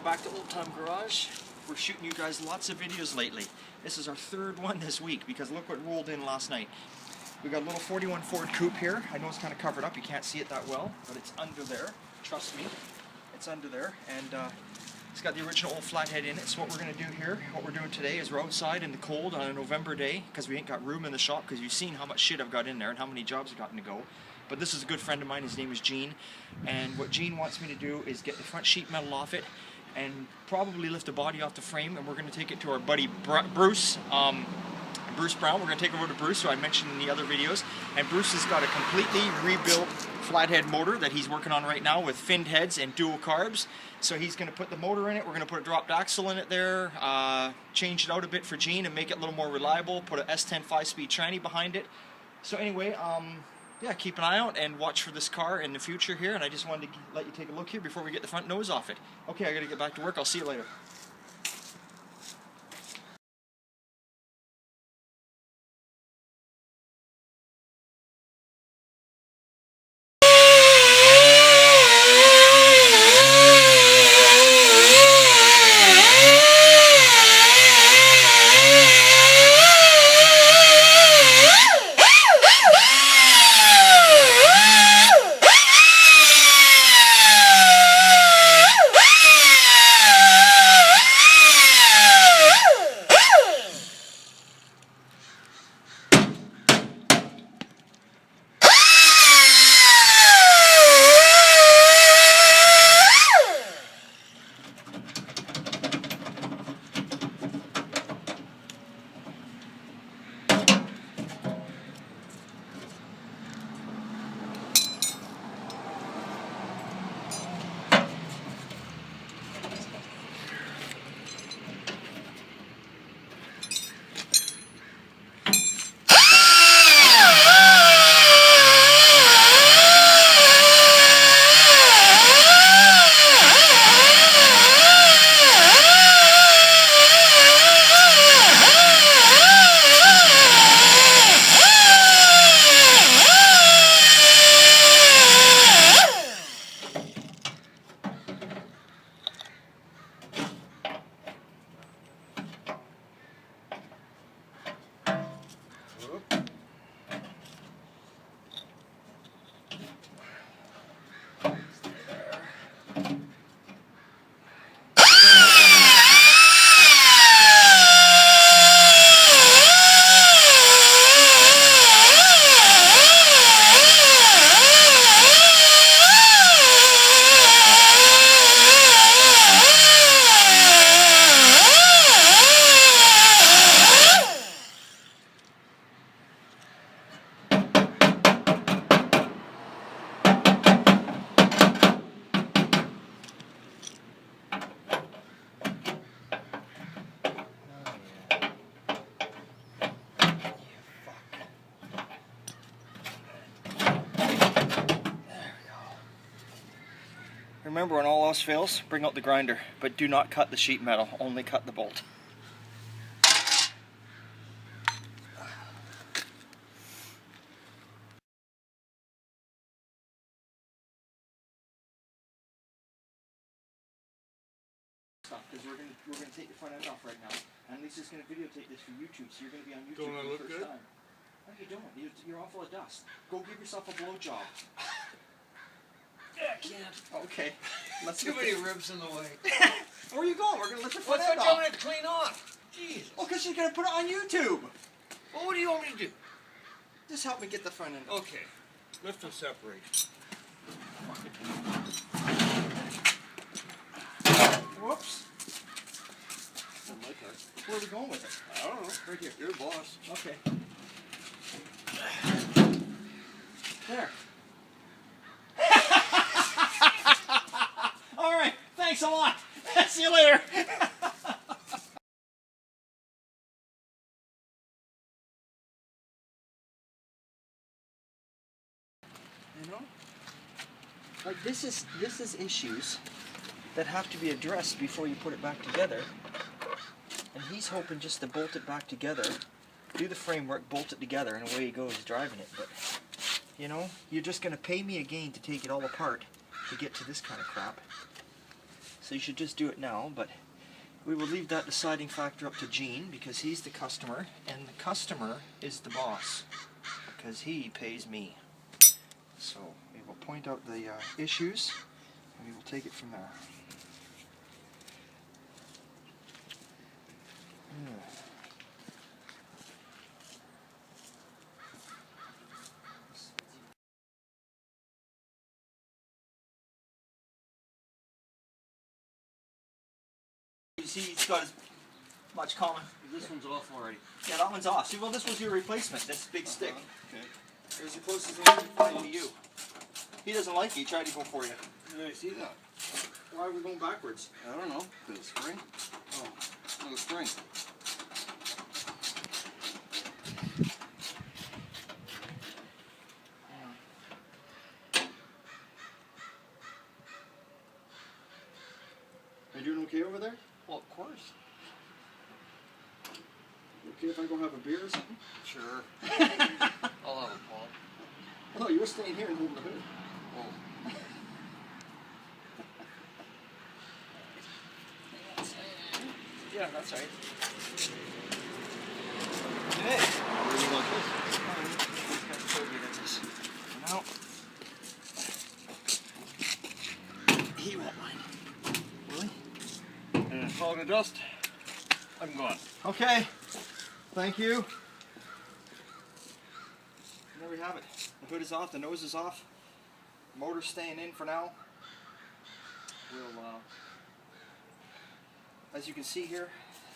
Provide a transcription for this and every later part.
welcome back to Old Time Garage. We're shooting you guys lots of videos lately. This is our third one this week because look what rolled in last night. We got a little 41 Ford Coupe here. I know it's kind of covered up, you can't see it that well, but it's under there. Trust me, it's under there. And it's got the original old flathead in it. So what we're going to do here, what we're doing today is we're outside in the cold on a November day because we ain't got room in the shop because you've seen how much shit I've got in there and how many jobs I've gotten to go. But this is a good friend of mine, his name is Gene, and what Gene wants me to do is get the front sheet metal off it and probably lift the body off the frame, and we're going to take it to our buddy Bruce, Bruce Brown. We're going to take it over to Bruce, who I mentioned in the other videos, and Bruce has got a completely rebuilt flathead motor that he's working on right now with finned heads and dual carbs. So he's going to put the motor in it, we're going to put a dropped axle in it there, change it out a bit for Gene and make it a little more reliable, put a S10 5-speed tranny behind it. So anyway, yeah, keep an eye out and watch for this car in the future here, and I just wanted to let you take a look here before we get the front nose off it. Okay, I gotta get back to work. I'll see you later. Remember, when all else fails, bring out the grinder, but do not cut the sheet metal, only cut the bolt. Because we're gonna take the front end off right now, and Lisa's gonna videotape this for YouTube, so you're gonna be on YouTube for the first time. No, you don't. You're all full of dust. Go give yourself a blowjob. I can't. Okay. Let's Too many ribs in the way. Where are you going? We're going to let the front What's end that off. going to clean off? Jesus. Oh, because you're going to put it on YouTube. Well, what do you want me to do? Just help me get the front end off. Okay. Lift and separate. Whoops. Don't like that. Where are we going with it? I don't know. Right here. You're the boss. Okay. There. All right. Thanks a lot. See you later. You know, like this is issues that have to be addressed before you put it back together. And he's hoping just to bolt it back together, do the framework, bolt it together, and away he goes driving it. But, you know, you're just going to pay me again to take it all apart to get to this kind of crap. So you should just do it now, but we will leave that deciding factor up to Gene because he's the customer, and the customer is the boss because he pays me. So we will point out the issues, and we will take it from there. You see, he's got as much common. This one's off already. Yeah, that one's off. See, well, this was your replacement. This big stick. Okay. It was the closest thing he could find to you. He doesn't like you. He tried to go for you. Did I see that? Why are we going backwards? I don't know. Did it spring? Oh, no spring. Are you doing okay over there? Well, of course. Okay if I go have a beer or something? Sure. I'll have a Paul. Oh, no, you were staying here and holding the hood. Oh. Yeah, that's right. Hey, where do you want No. He won't mind. Really? this? And it's all the dust. I'm gone. Okay. Thank you. There we have it. The hood is off, the nose is off. Motor's staying in for now. We'll, as you can see here,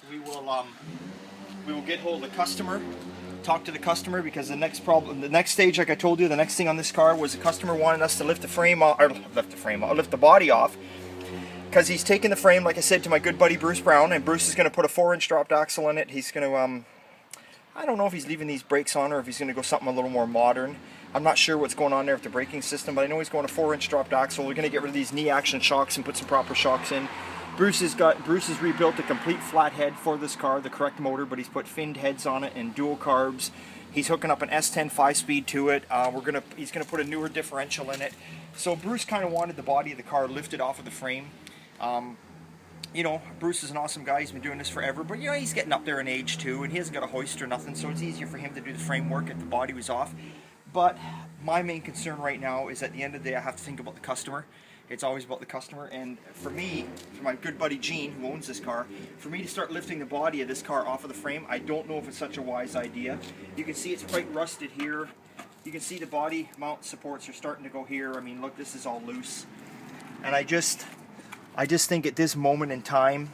we will get hold of the customer, talk to the customer, because the next stage, like I told you, the next thing on this car was the customer wanted us to lift the body off, because he's taking the frame, like I said, to my good buddy Bruce Brown, and Bruce is going to put a 4-inch dropped axle in it. He's going to, I don't know if he's leaving these brakes on or if he's going to go something a little more modern. I'm not sure what's going on there with the braking system, but I know he's going a 4-inch dropped axle. We're going to get rid of these knee action shocks and put some proper shocks in. Bruce has rebuilt a complete flat head for this car, the correct motor, but he's put finned heads on it and dual carbs. He's hooking up an S10 5-speed to it. He's gonna put a newer differential in it. So Bruce kind of wanted the body of the car lifted off of the frame. You know, Bruce is an awesome guy. He's been doing this forever, but you know, he's getting up there in age too, and he hasn't got a hoist or nothing, so it's easier for him to do the framework if the body was off. But my main concern right now is at the end of the day, I have to think about the customer. It's always about the customer, and for me, for my good buddy Gene, who owns this car, for me to start lifting the body of this car off of the frame, I don't know if it's such a wise idea. You can see it's quite rusted here. You can see the body mount supports are starting to go here. I mean, look, this is all loose. And I just think at this moment in time,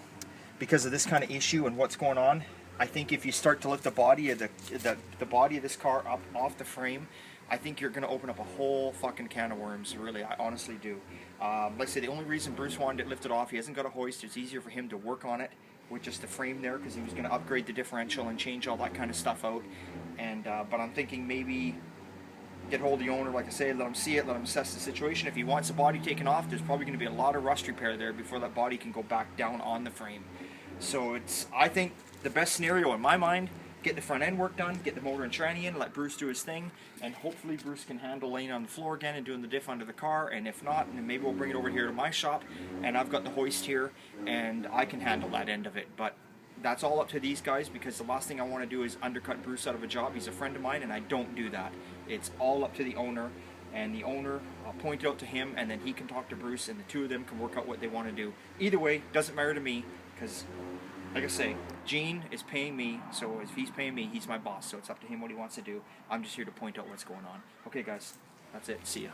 because of this kind of issue and what's going on, I think if you start to lift the body of the body of this car up off the frame, I think you're going to open up a whole fucking can of worms, really. I honestly do. Like I say, the only reason Bruce wanted it lifted off, he hasn't got a hoist. It's easier for him to work on it with just the frame there, because he was going to upgrade the differential and change all that kind of stuff out. And but I'm thinking maybe get hold of the owner, like I say, let him see it, let him assess the situation. If he wants the body taken off, there's probably going to be a lot of rust repair there before that body can go back down on the frame. So I think the best scenario in my mind, get the front end work done, get the motor and tranny in, let Bruce do his thing, and hopefully Bruce can handle laying on the floor again and doing the diff under the car. And if not, then maybe we'll bring it over here to my shop, and I've got the hoist here, and I can handle that end of it. But that's all up to these guys, because the last thing I want to do is undercut Bruce out of a job. He's a friend of mine, and I don't do that. It's all up to the owner, and the owner, I'll point it out to him, and then he can talk to Bruce, and the two of them can work out what they want to do. Either way, doesn't matter to me, because like I say, Gene is paying me, so if he's paying me, he's my boss, so it's up to him what he wants to do. I'm just here to point out what's going on. Okay, guys, that's it. See ya.